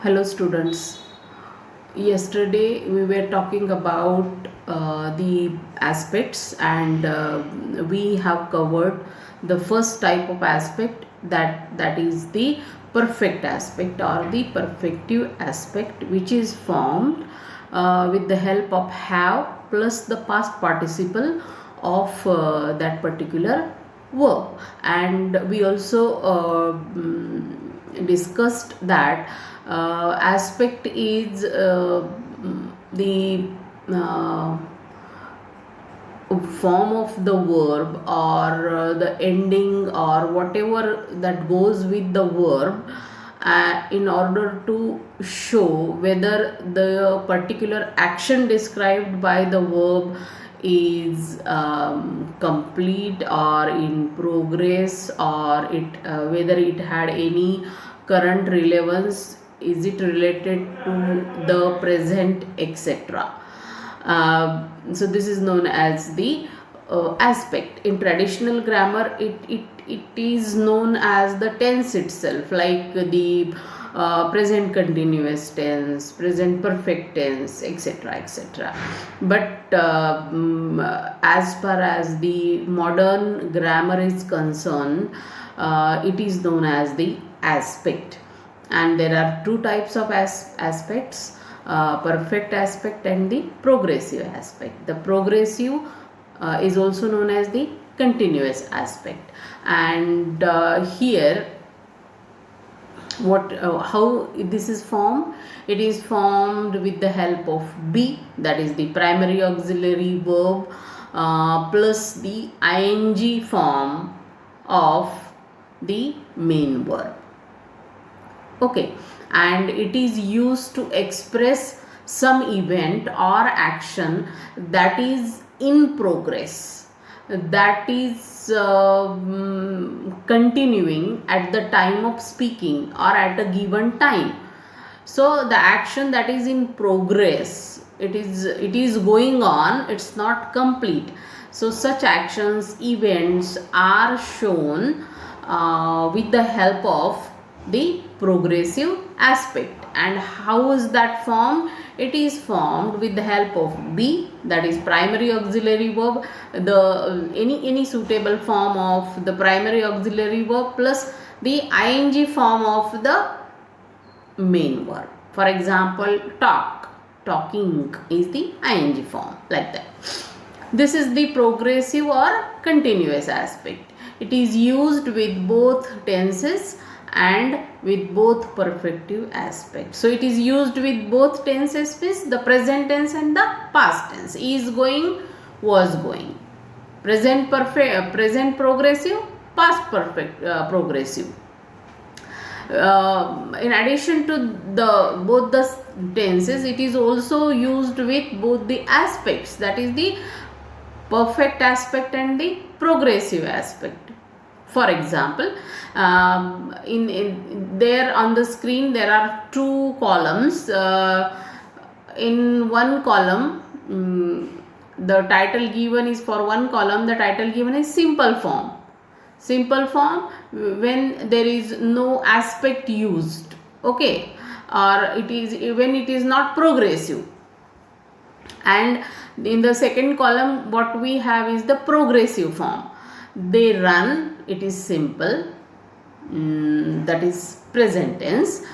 Hello students. Yesterday we were talking about the aspects and we have covered the first type of aspect that is the perfect aspect or the perfective aspect, which is formed with the help of have plus the past participle of that particular verb. And we also discussed that aspect is the uh, form of the verb or the ending or whatever that goes with the verb in order to show whether the particular action described by the verb is complete or in progress, or whether it had any current relevance, is it related to the present, etc. So this is known as the aspect. In traditional grammar, it is known as the tense itself, like the present continuous tense, present perfect tense, etc., etc. But as far as the modern grammar is concerned, it is known as the aspect. And there are two types of aspects: perfect aspect and the progressive aspect. The progressive is also known as the continuous aspect. And here, how this is formed? It is formed with the help of be, that is the primary auxiliary verb, plus the ing form of the main verb. Okay, and it is used to express some event or action that is in progress, that is continuing at the time of speaking or at a given time. So the action that is in progress, it is going on, it's not complete. So such actions, events are shown with the help of the progressive aspect. And how is that formed? It is formed with the help of be, that is primary auxiliary verb, the any suitable form of the primary auxiliary verb plus the ing form of the main verb. For example, talk, talking is the ing form, like that. This is the progressive or continuous aspect. It is used with both tenses and with both perfective aspects. So it is used with both tenses, means the present tense and the past tense. Is going, was going. Present perfect, present progressive, past perfect progressive. In addition to the both the tenses, it is also used with both the aspects, that is the perfect aspect and the progressive aspect. For example, in there on the screen there are two columns. In one column, the title given is for one column, the title given is simple form. Simple form when there is no aspect used, okay, or it is when it is not progressive. And in the second column what we have is the progressive form. They run, it is simple, that is present tense.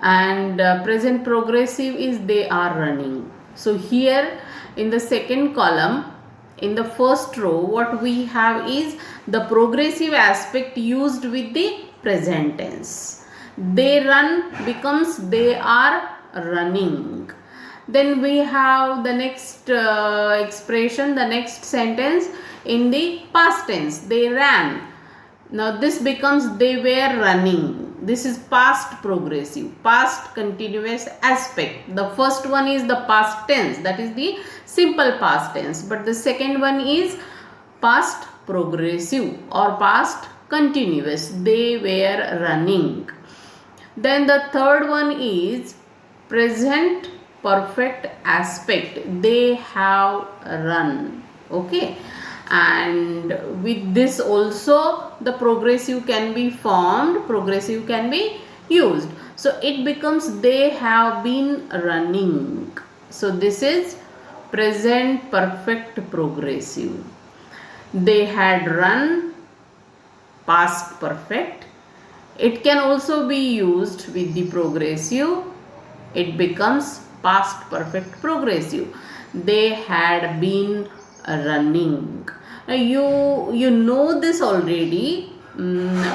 And present progressive is they are running. So here in the second column, in the first row, what we have is the progressive aspect used with the present tense. They run becomes they are running. Then we have the next expression, the next sentence in the past tense, they ran. Now this becomes they were running. This is past progressive, past continuous aspect. The first one is the past tense, that is the simple past tense, but the second one is past progressive or past continuous, they were running. Then the third one is present perfect aspect, they have run, okay. And with this also the progressive can be formed, progressive can be used. So it becomes they have been running. So this is present perfect progressive. They had run, past perfect. It can also be used with the progressive. It becomes past perfect progressive. They had been running. Now you know this already,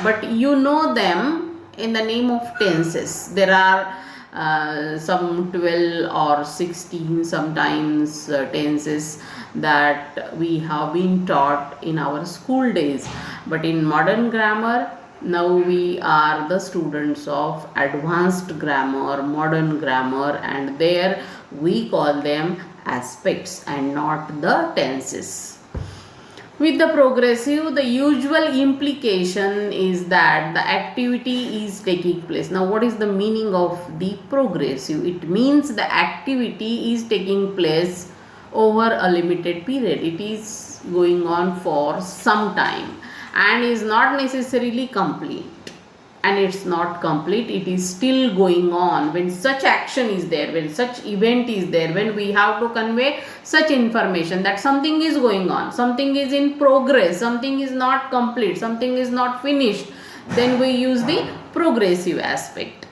but you know them in the name of tenses. There are some 12 or 16 sometimes tenses that we have been taught in our school days, but in modern grammar now we are the students of advanced grammar, modern grammar, and there we call them aspects and not the tenses. With the progressive, the usual implication is that the activity is taking place. Now, what is the meaning of the progressive? It means the activity is taking place over a limited period. It is going on for some time and is not necessarily complete. And it's not complete, it is still going on. When such action is there, when such event is there, when we have to convey such information that something is going on, something is in progress, something is not complete, something is not finished, then we use the progressive aspect.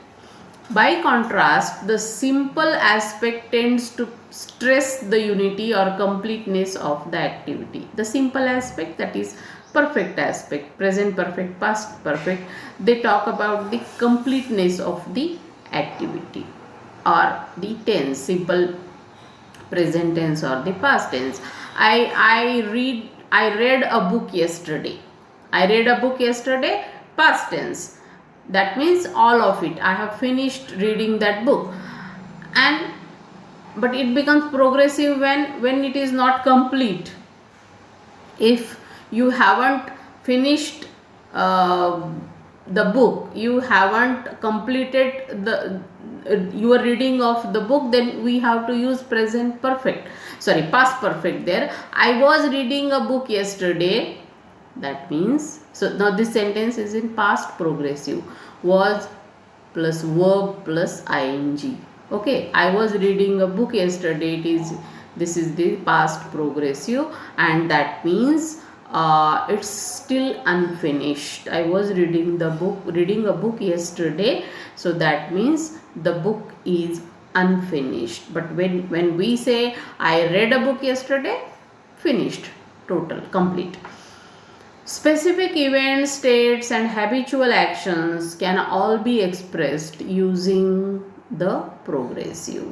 By contrast, the simple aspect tends to stress the unity or completeness of the activity. The simple aspect, that is perfect aspect, present perfect, past perfect, they talk about the completeness of the activity or the tense, simple present tense or the past tense. I read a book yesterday. I read a book yesterday, past tense. That means all of it. I have finished reading that book. And but it becomes progressive when it is not complete. If you haven't finished the book, you haven't completed your reading of the book, then we have to use present perfect, sorry, past perfect there. I was reading a book yesterday. That means, so now this sentence is in past progressive, was plus verb plus ing. Okay, I was reading a book yesterday. This is the past progressive, and that means it's still unfinished. I was reading a book yesterday, so that means the book is unfinished. But when we say I read a book yesterday, finished, total, complete. Specific events, states, and habitual actions can all be expressed using the progressive.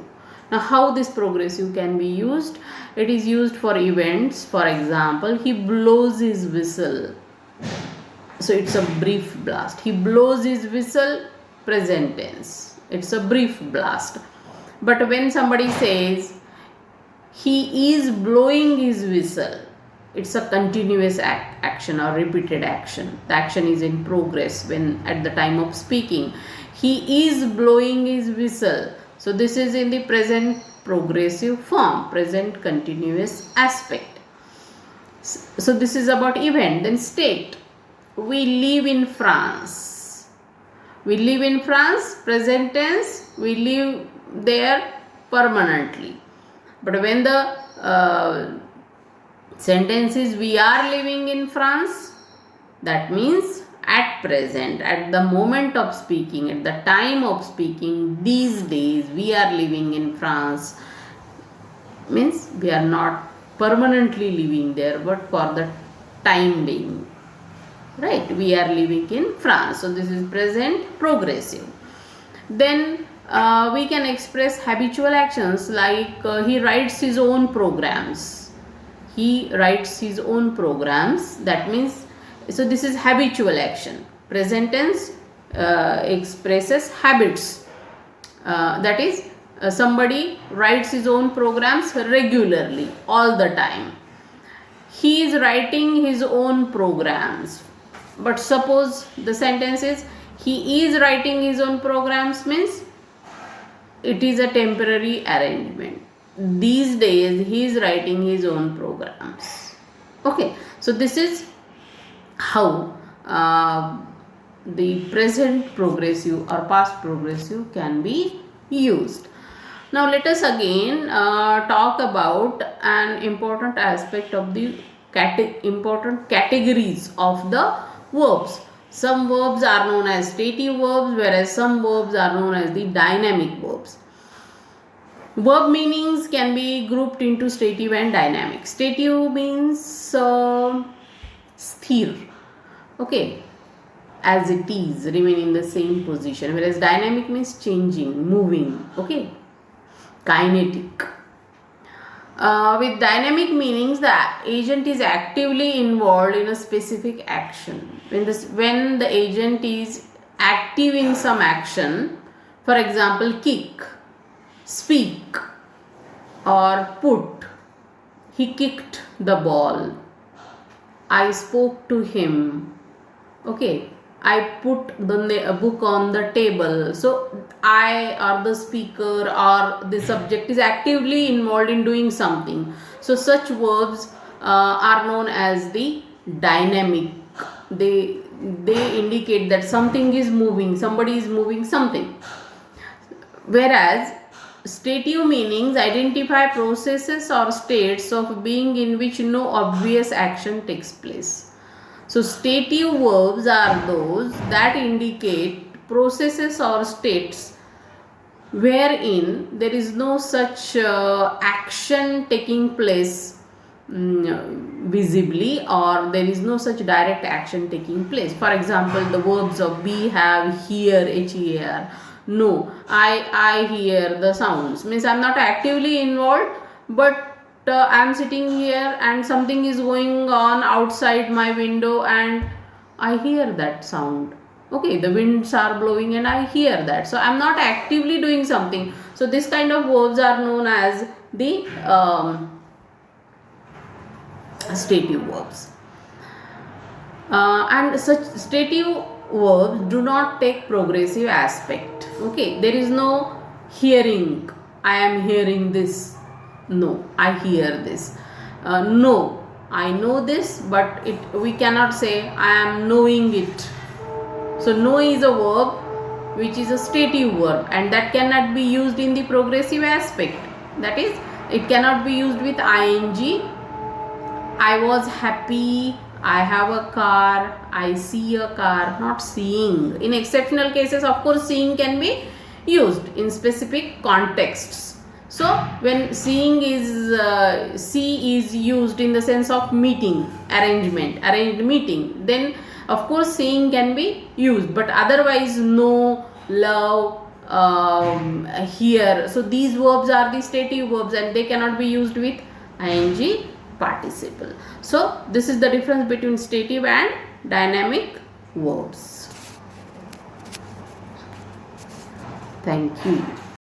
Now, how this progressive can be used? It is used for events. For example, he blows his whistle. So it's a brief blast. He blows his whistle, present tense. It's a brief blast. But when somebody says he is blowing his whistle, it's a continuous action or repeated action. The action is in progress when at the time of speaking. He is blowing his whistle. So this is in the present progressive form, present continuous aspect. So this is about event. Then state. We live in France. We live in France, present tense. We live there permanently. But when the sentence is we are living in France, that means at present, at the moment of speaking, at the time of speaking, these days we are living in France, means we are not permanently living there, but for the time being, right? We are living in France. So this is present progressive. Then we can express habitual actions like he writes his own programs. He writes his own programs. That means, so this is habitual action. Present tense expresses habits. That is, somebody writes his own programs regularly, all the time. He is writing his own programs. But suppose the sentence is he is writing his own programs, means it is a temporary arrangement. These days he is writing his own programs. Okay, so this is how the present progressive or past progressive can be used. Now let us again talk about an important aspect of the important categories of the verbs. Some verbs are known as stative verbs, whereas some verbs are known as the dynamic verbs. Verb meanings can be grouped into stative and dynamic. Stative means sthir, okay, as it is, remain in the same position, whereas dynamic means changing, moving, okay, kinetic. With dynamic meanings, the agent is actively involved in a specific action. When the agent is active in some action, for example, kick, speak, or put. He kicked the ball. I spoke to him. Okay, I put the book on the table. So I, or the speaker, or the subject is actively involved in doing something. So such verbs are known as the dynamic. They indicate that something is moving, somebody is moving something. Whereas stative meanings identify processes or states of being in which no obvious action takes place. So stative verbs are those that indicate processes or states wherein there is no such action taking place visibly, or there is no such direct action taking place. For example, the verbs of be, have, hear, HER. No, I hear the sounds. Means I am not actively involved, but I am sitting here and something is going on outside my window and I hear that sound. Okay, the winds are blowing and I hear that. So I am not actively doing something. So this kind of verbs are known as the stative verbs. And such stative verbs do not take progressive aspect. Okay, there is no hearing. I am hearing this. No, I hear this. No, I know this, but we cannot say I am knowing it. So know is a verb which is a stative verb, and that cannot be used in the progressive aspect. That is, it cannot be used with ing. I was happy, I have a car, I see a car. Not seeing. In exceptional cases, of course, seeing can be used in specific contexts. So when seeing is see is used in the sense of meeting, arranged meeting, then of course seeing can be used, but otherwise know, love, hear. So these verbs are the stative verbs and they cannot be used with ing participle. So this is the difference between stative and dynamic verbs. Thank you.